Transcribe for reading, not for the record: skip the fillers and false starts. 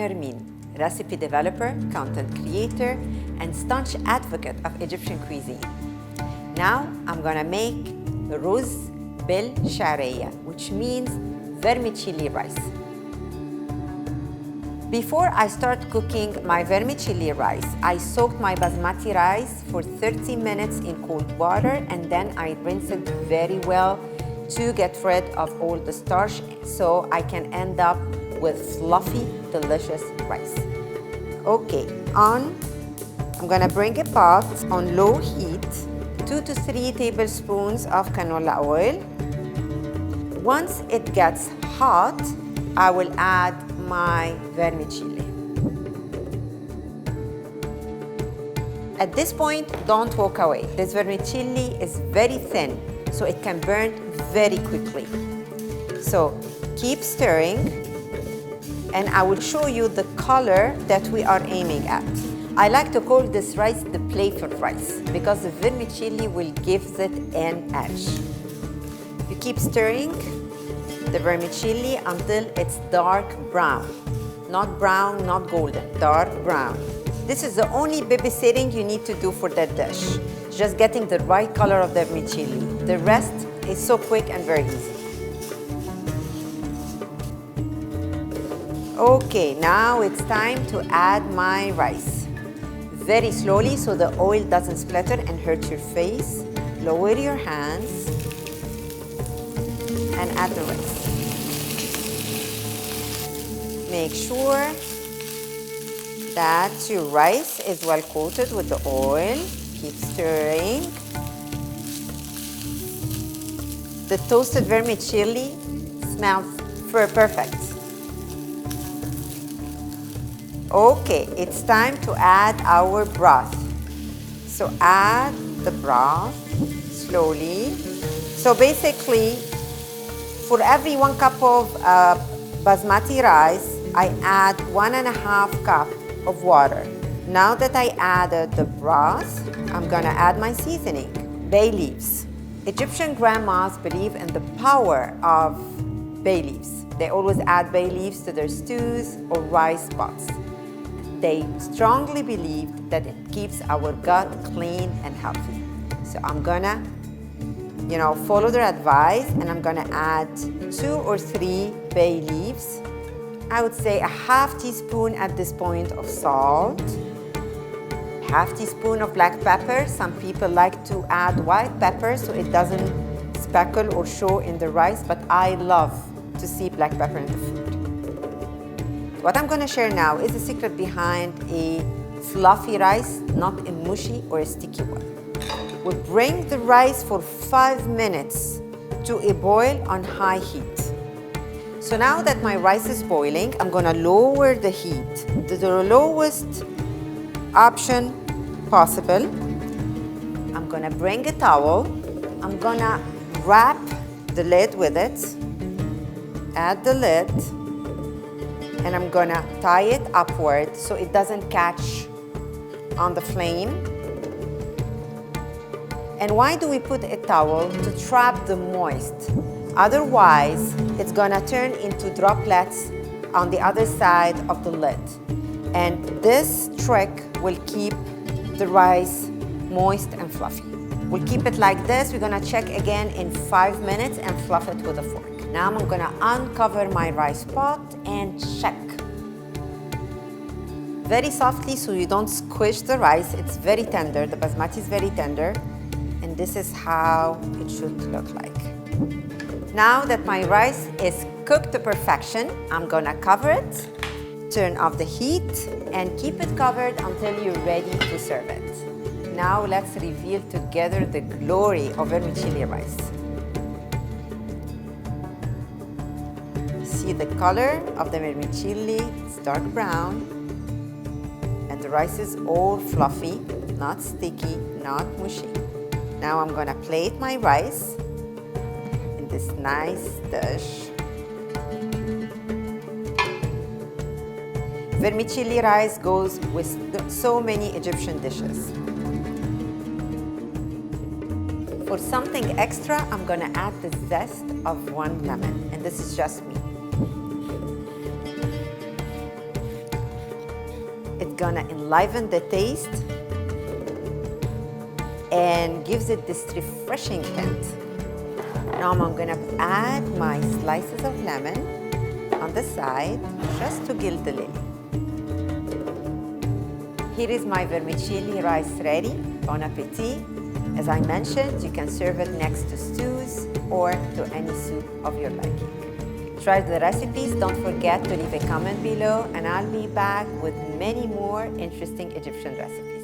Nermeen, recipe developer, content creator, and staunch advocate of Egyptian cuisine. Now I'm gonna make ruz bil sha'riya, which means vermicelli rice. Before I start cooking my vermicelli rice, I soaked my basmati rice for 30 minutes in cold water, and then I rinse it very well to get rid of all the starch so I can end up with fluffy, delicious rice. Okay, I'm gonna bring a pot on low heat, 2 to 3 tablespoons of canola oil. Once it gets hot, I will add my vermicelli. At this point, don't walk away. This vermicelli is very thin, so it can burn very quickly. So keep stirring, and I will show you the color that we are aiming at. I like to call this rice the playful rice because the vermicelli will give it an edge. You keep stirring the vermicelli until it's dark brown. Not brown, not golden, dark brown. This is the only babysitting you need to do for that dish. Just getting the right color of the vermicelli. The rest is so quick and very easy. Okay, now it's time to add my rice. Very slowly so the oil doesn't splatter and hurt your face. Lower your hands and add the rice. Make sure that your rice is well coated with the oil. Keep stirring. The toasted vermicelli smells perfect. Okay, it's time to add our broth. So add the broth slowly. So basically, for every 1 cup of basmati rice, I add 1.5 cup of water. Now that I added the broth, I'm gonna add my seasoning. Bay leaves. Egyptian grandmas believe in the power of bay leaves. They always add bay leaves to their stews or rice pots. They strongly believe that it keeps our gut clean and healthy. So I'm gonna, follow their advice, and I'm gonna add 2 or 3 bay leaves. I would say a half teaspoon at this point of salt, half teaspoon of black pepper. Some people like to add white pepper so it doesn't speckle or show in the rice, but I love to see black pepper in the food. What I'm gonna share now is the secret behind a fluffy rice, not a mushy or a sticky one. We bring the rice for 5 minutes to a boil on high heat. So now that my rice is boiling, I'm gonna lower the heat to the lowest option possible. I'm gonna bring a towel. I'm gonna wrap the lid with it, add the lid, and I'm gonna tie it upward so it doesn't catch on the flame. And why do we put a towel? To trap the moist. Otherwise, it's gonna turn into droplets on the other side of the lid. And this trick will keep the rice moist and fluffy. We'll keep it like this. We're gonna check again in 5 minutes and fluff it with a fork. Now I'm gonna uncover my rice pot and check. Very softly so you don't squish the rice. It's very tender. The basmati is very tender. And this is how it should look like. Now that my rice is cooked to perfection, I'm gonna cover it, turn off the heat, and keep it covered until you're ready to serve it. Now let's reveal together the glory of vermicelli rice. See the color of the vermicelli, it's dark brown, and the rice is all fluffy, not sticky, not mushy. Now I'm gonna plate my rice in this nice dish. Vermicelli rice goes with so many Egyptian dishes. For something extra, I'm gonna add the zest of 1 lemon, and this is just me. gonna enliven the taste and gives it this refreshing hint. Now I'm gonna add my slices of lemon on the side just to gild the lily. Here is my vermicelli rice ready. Bon appetit. As I mentioned, you can serve it next to stews or to any soup of your liking. Try the recipes. Don't forget to leave a comment below, and I'll be back with many more interesting Egyptian recipes.